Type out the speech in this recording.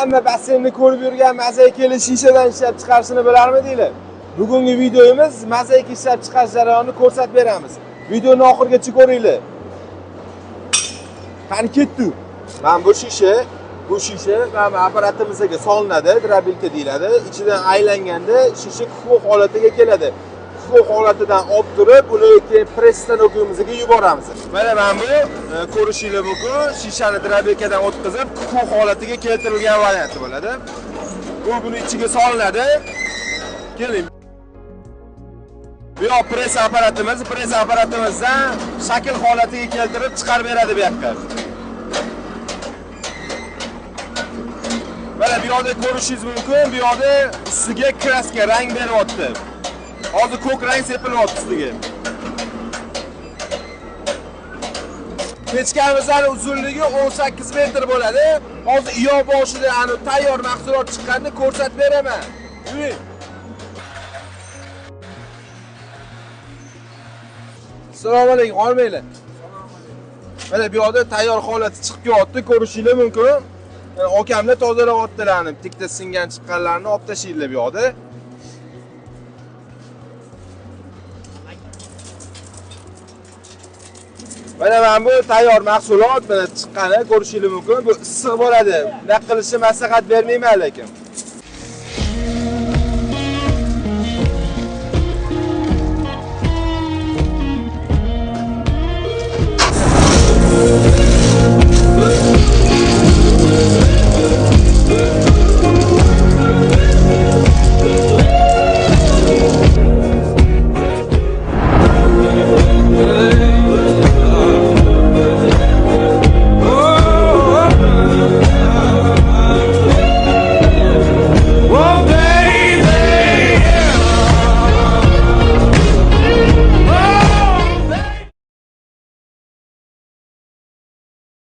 hamma basseynni ko'rib yurgan mozaikali shishadan ishlab chiqarishni bilarmidinglar? Bugungi videomiz mozaika ishlab chiqarish jarayonini ko'rsatib beramiz. Videoni oxirigacha ko'ringlar. Qani ketdi. Mana bu shisha mana apparatimizga solinadi, drabilka deyiladi. Ichidan aylanganda shisha kuxu holatiga keladi. Kuxu holatidan olib turib, uni keyin press stanokimizga yuboramiz. Mana bu ko'rishingiz mumkin, shishani drabilkadan o'tkazib, kuxu holatiga keltirilgan varianti bo'ladi. Bu buni ichiga solinadi. Keling. Bu press apparatimizdan shakl holatiga keltirib chiqarib beradi bu yoqqa. Mana bu yerda ko'rishingiz mumkin, bu yerda ustiga kraska rang beryapti. Hozir ko'k rang sepilyapti ustiga. Pechkamizning uzunligi 18 metr bo'ladi. Hozir iyo boshida ani tayyor mahsulot chiqqanini ko'rsatib beraman. Yuring. Assalomu alaykum, olmaylar. Mana bu yerda tayyor holati chiqib kelyapti, ko'rishingiz mumkin. Okamlar tozalayaptilarni, tikda singan chiqqanlarni olib tashlaydilar bu yerda. Mana bu tayyor mahsulot, mana chiqqani ko'rishingiz mumkin. Bu issiq bo'ladi. Bunday qilishni maslahat bermayman lekin.